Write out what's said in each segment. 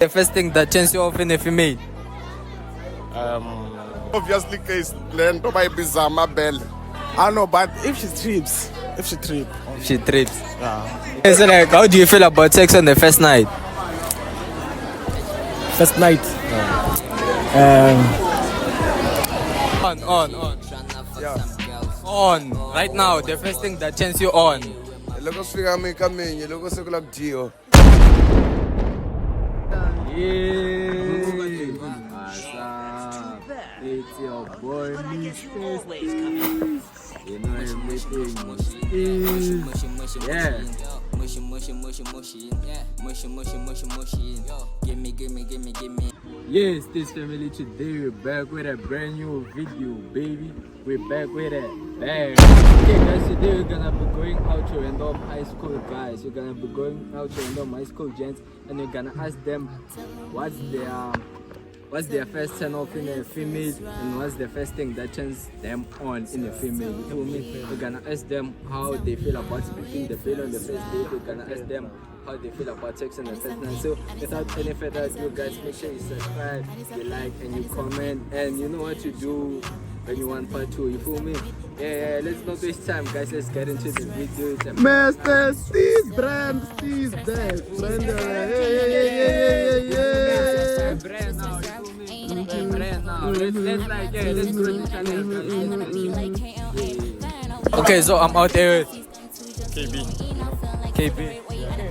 The first thing that turns you off in a female. Obviously, case land to buy bizarre bell. I know, but if she trips, She trips. Yeah. So like, how do you feel about sex on the first night? First night. On. yeah. On. Right now, the first thing that turns you on. Look at figure me coming. You look at like Gio. It's your boy, you know everything. Yeah. Gimme. Yes, this family today we're back with a brand new video, baby. We're back with a bang. Okay, guys, today we're gonna be going out to random high school guys. We're gonna be going out to random high school gents, and we're gonna ask them what's their first turn off in a female, and what's the first thing that turns them on in a female. You feel me? We're gonna ask them how they feel about splitting the bill on the first date. We're gonna ask them how they feel about sex on the first night. So without any further ado, guys, make sure you subscribe, you like, and you comment, and you know what to do when you want part 2. You feel me? Yeah, let's not waste time, guys. Let's get into the video. Master Steve Brand, Steve Brand. Brand now, you feel me? Brand now. Let's go to the channel. Okay, so I'm out there with KB. Okay,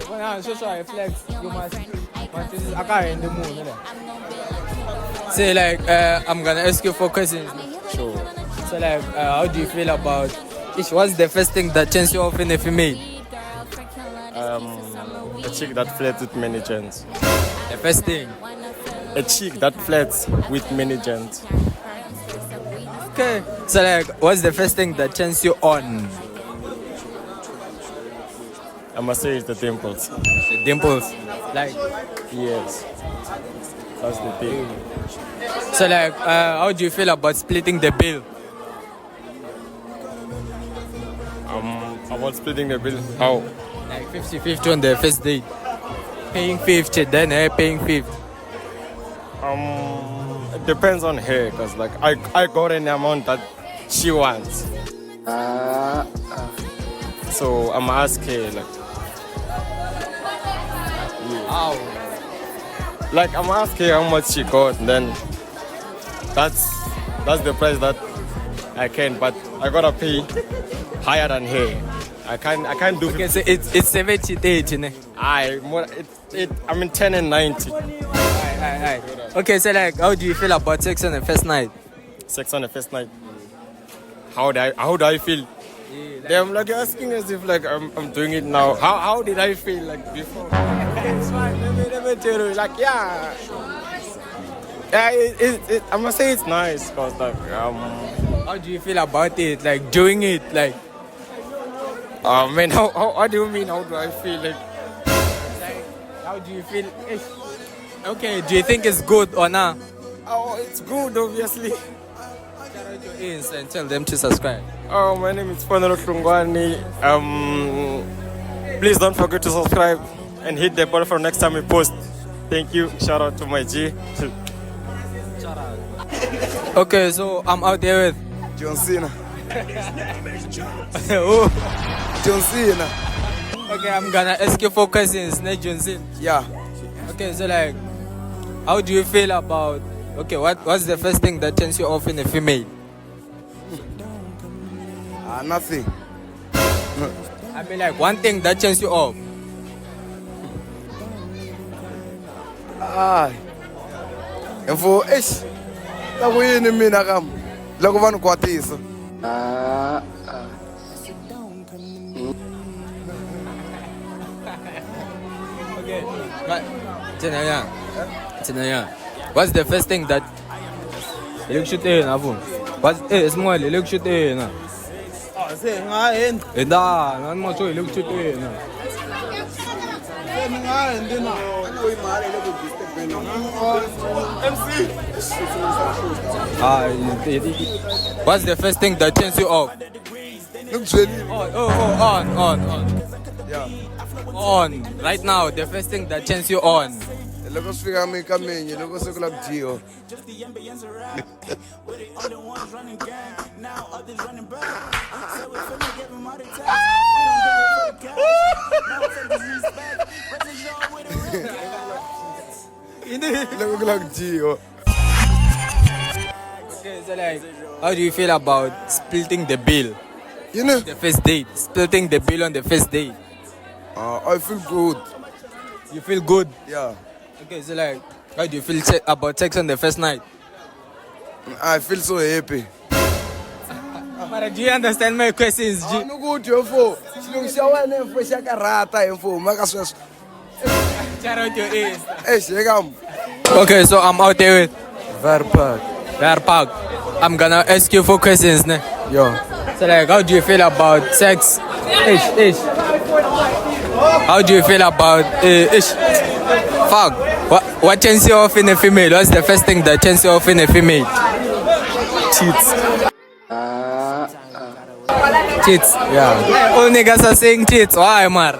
when I show I flex, you must I can't in the moon, innit? Say like I'm gonna ask you 4 questions. Sure. So like how do you feel about what's the first thing that turns you off in a female? A chick that flirts with many gents. The first thing. A chick that flirts with many gents. Okay. So like what's the first thing that turns you on? I must say it's the dimples. The dimples. Like Yes. That's the thing. so like how do you feel about splitting the bill? About splitting the bill. How? Like 50-50 on the first date. Paying 50, then paying 50. It depends on her, cause like I got an amount that she wants. So I'm ask her like I'm asking her how much she got, and then that's the price that I can, but I gotta pay higher than her. I can't do. Okay, so it's 70-80, ne? I mean 10 and 90. Aye. Okay, so like how do you feel about sex on the first night? Sex on the first night. How do I feel? I'm like asking as if like I'm doing it now. How did I feel like before? It's fine. Let me tell you. Like yeah, I must say it's nice cause like How do you feel about it? Like doing it, like man, how do you mean? How do I feel like? how do you feel? Okay, do you think it's good or not? Oh, it's good, obviously. Shout out your ins and tell them to subscribe. Oh, my name is Fonelo Hlungwani. Please don't forget to subscribe and hit the bell for next time we post. Thank you. Shout out to my G. Okay, so I'm out there with John Cena. oh. John Cena. Okay, I'm gonna ask you 4 questions, ne Johnson. Yeah. Okay, so like how do you feel about what's the first thing that turns you off in a female? Nothing. I mean like one thing that turns you off. And for ish. La kuyini mina kam. Loko vanhu kwatisa. Okay. But what's the first thing that you shoot in Avon? What's small you shoot in? Say ngayen. Eda, nan mo to you shoot in. What's the first thing that turns you off? On. Yeah. On. Right now, the first thing that turns you on. Loko swi fika mi ka minyi loko se ku la ku dyiwa. Loko ku la ku dyiwa. Okay, so like, how do you feel about splitting the bill? You know, The first date. Splitting the bill on the first date. I feel good. You feel good? Yeah. Okay, so like, how do you feel about sex on the first night? I feel so happy. But do you understand my questions, G? No good mfo. Silungisa wena mfo xa karata mfo maka sweswo. Shout out your ears. Shekam. Okay, so I'm out there with Verpark. Verpark. I'm gonna ask you 4 questions, ne? Yo. So like, how do you feel about sex? How do you feel about fuck? What turns you off in a female? What's the first thing that turns you off in a female? Cheats. Cheats. Yeah. All niggas are saying cheats. Why, Mar?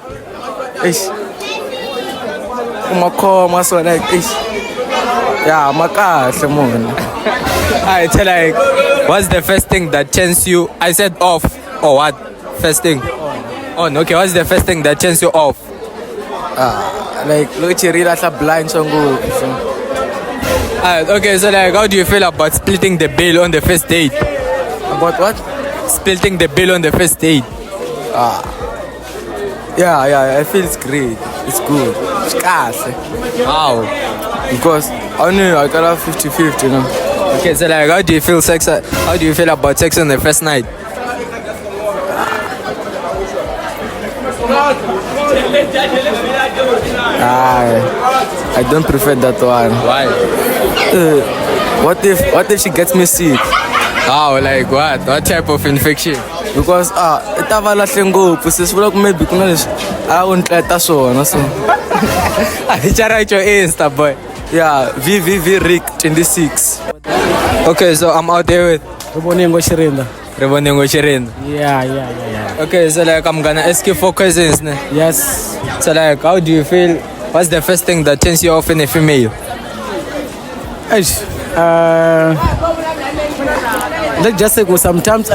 Umakhoma so like yeah, makahle mona. I tell like, what's the first thing that turns you? I said off or what? First thing. On. Okay, what's the first thing that turns you off? Like look at you like blind song. Okay, so like, how do you feel about splitting the bill on the first date? About what? Splitting the bill on the first date. Yeah, I feel it's great. It's good. It's kahle. Wow. Because I know I got 50-50, you know. Okay, so like, how do you feel about sex on the first night? I don't prefer that one. Why? What if she gets me sick? How? Like what? What type of infection? Because ita va lahle ngopfu se swi vula ku maybe ku na leswi a ku ntleta swona so. Shout out your Insta, boy. Yeah, VVV Rick 26. Okay, so I'm out there with Rebonengo Shirinda. Rebonengo Shirin. Yeah. Okay, so like, I'm gonna ask you 4 questions. Ne? Yes. So like, how do you feel? What's the first thing that turns you off in a female? Let's just say sometimes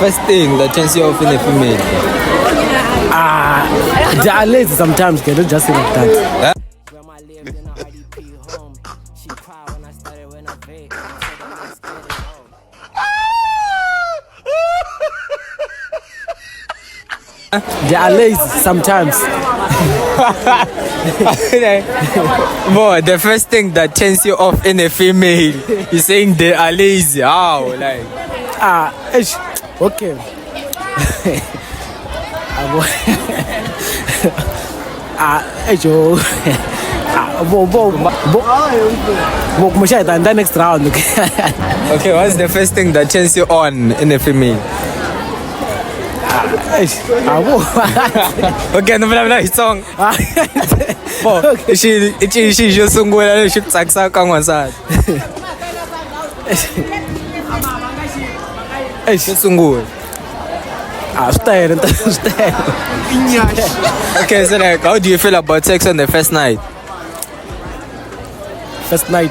First thing that turns you off in a female. they are lazy sometimes, okay? Let's just say like that. Grandma lived in a RDP home. She cried when I started when I vape. I said I'm just getting home. They are lazy sometimes. Boy, the first thing that turns you off in a female, you're saying they are lazy. How? Like, Okay. Next round. okay, what's the first thing that turns you on in a female? Okay, no blah song. Bo, she just sungula le xitsakisa ka n'wansati. Xo sungula. Okay, so like, how do you feel about sex on the first night? First night.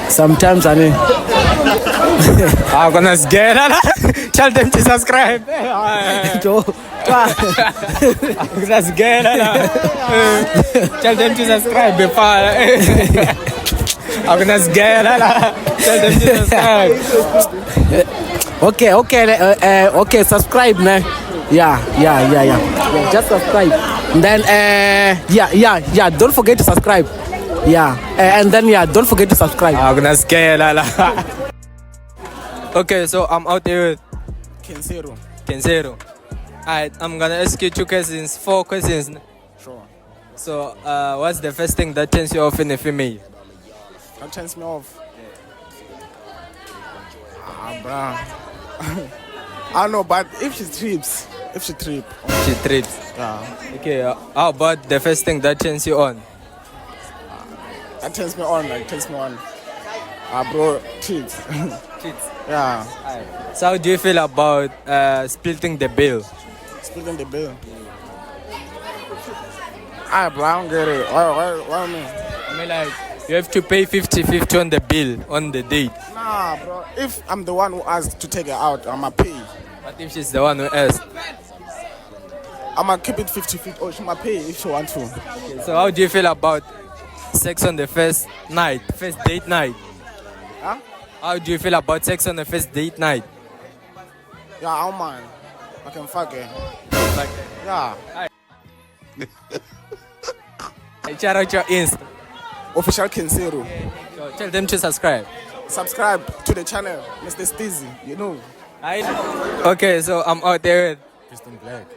Sometimes I mean. I'm gonna scare her. Tell them to subscribe. I'm gonna scare her. Tell them to subscribe before. I'm gonna scare her. Tell them to subscribe. Okay, subscribe, man. Yeah. Just subscribe. And then, don't forget to subscribe. And then, don't forget to subscribe. I'm gonna scare her. Okay, so I'm out there with Kenzero. Alright, I'm gonna ask you 4 questions. Sure. So, what's the first thing that turns you off in a female? That turns me off. Bruh. I don't know, but if she trips. She trips. Yeah. Okay, how about the first thing that turns you on? That turns me on, Bro, cheats. Cheats. Yeah. So how do you feel about splitting the bill? Splitting the bill. Bro, I don't get it. Why me? I mean, like, you have to pay 50-50 on the bill on the date. Nah, bro. If I'm the one who asked to take it out, I'ma pay. But if she's the one who asked, I'ma keep it 50-50. Oh, she'ma pay if she want to. so how do you feel about sex on the first night, first date night? Huh? How do you feel about sex on the first date night? Yeah, I don't mind. I can fuck it. Like, Yeah. shout out your Insta. Official Kinseru. So tell them to subscribe. Subscribe to the channel, Mr. Steezy. You know. Okay, so I'm out there with. Christian Black.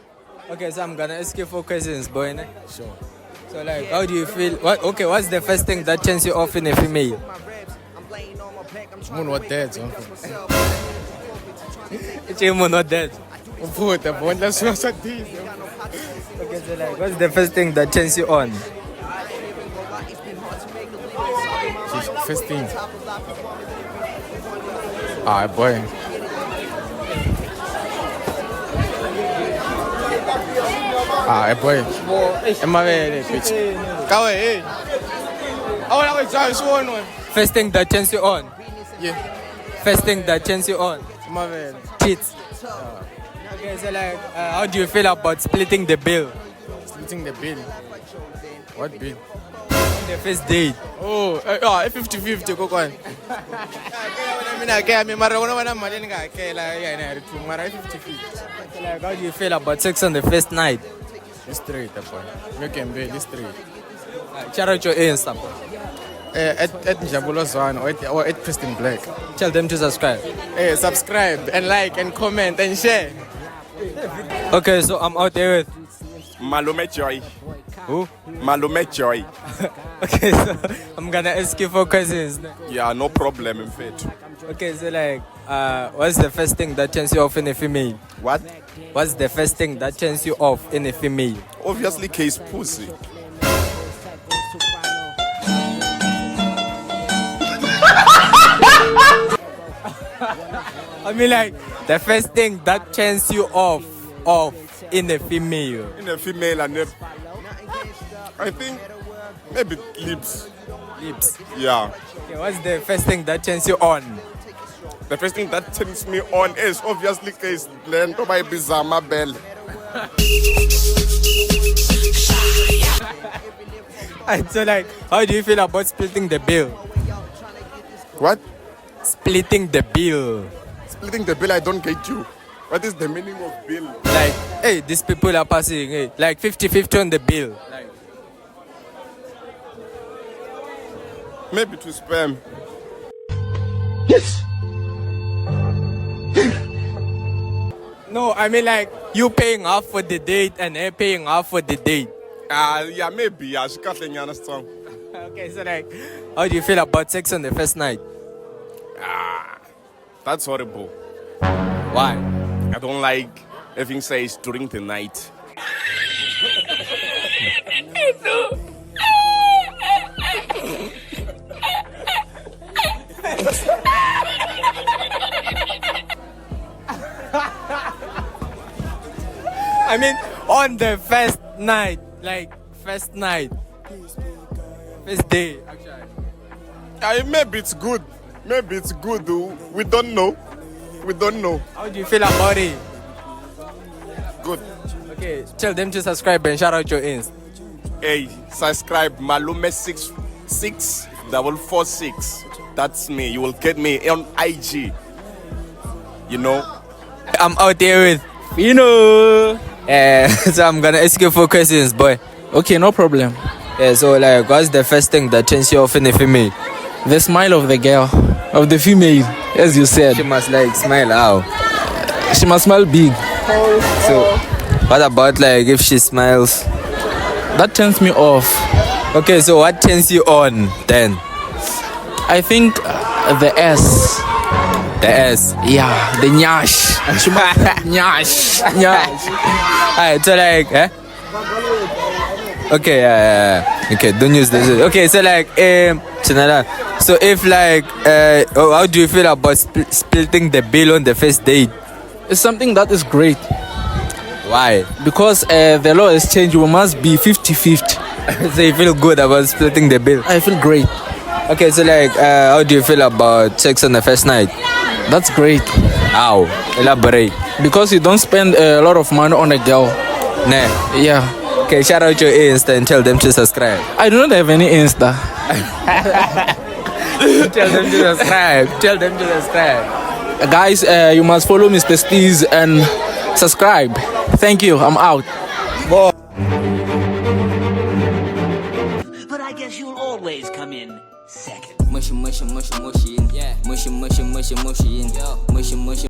Okay, so I'm gonna ask you 4 questions, boy. Ne? Sure. So like, how do you feel? What's the first thing that turns you off in a female? Moon what dead, so. It's even not that. Put the bone, let's watch that. Okay, so like, what's the first thing that turns you on? First thing. Boy. Boy. First thing that turns you on? Yeah. First thing that turns you on? Cheats. Okay, so like, how do you feel about splitting the bill Splitting the bill. What bill? on the first date? Oh, 50-50 go on. Mina ke mi mara wona wana mali nga hakela yena ri tu mara 50-50. So like, how do you feel about sex on the first night? Straight boy. You can be straight. Shout out your Insta. At Njabulo Zwane or at Christian Black. Tell them to subscribe. Subscribe and like and comment and share. Okay, so I'm out there with. Malume Joy. Who? Malume Joy. Okay, so I'm gonna ask you 4 questions. Yeah, no problem, in fact. Okay, so like, what's the first thing that turns you off in a female? What? What's the first thing that turns you off in a female? Obviously, case pussy. I mean, like, the first thing that turns you off in a female. In a female, and I think maybe lips. Lips. Yeah. Okay, what's the first thing that turns you on? The first thing that turns me on is obviously case lento by Bizama Bell. And so like, how do you feel about splitting the bill? What? Splitting the bill. Splitting the bill, I don't get you. What is the meaning of bill? Like, hey, these people are passing, hey, like 50-50 on the bill. Like, Maybe to spam. no, I mean like, you paying half for the date and her paying half for the date. Yeah, maybe. Yeah, she can't understand. Okay, so like, how do you feel about sex on the first night? That's horrible. Why? I don't like having sex during the night. I mean, on the first night, like first night, first day. Actually, Maybe it's good. Maybe it's good. We don't know. We don't know. how do you feel about it? Good. Okay, tell them to subscribe and shout out your ins. Hey, subscribe Malume66446. That's me. You will get me on IG. You know. I'm out there with so I'm gonna ask you 4 questions, boy. Okay, no problem. Yeah, so like, what's the first thing that turns you off in a female? The smile of the girl, of the female, as you said. She must like smile how? She must smile big. So, what about like if she smiles? That turns me off. Okay, so what turns you on then? I think the S. The S. Yeah, the nyash. Nyash. Nyash. Alright, so like, Okay, yeah. Okay, don't use this. Okay, so like, Chinala, so if like, how do you feel about splitting the bill on the first date? It's something that is great Why? because the law has changed. We must be 50-50. So you feel good about splitting the bill? I feel great. Okay, so like, how do you feel about sex on the first night? That's great How? Elaborate. because you don't spend a lot of money on a girl. Nah. Yeah. Okay, shout out your Insta and tell them to subscribe. I do not have any Insta. Tell them to subscribe. Tell them to subscribe. Guys, you must follow Mr. Steez and subscribe. Thank you. I'm out. But I guess you'll always come in second. Mushy, mushy, mushy, mushy, yeah. Mushy, mushy, mushy, mushy, yeah. Mushy, mushy.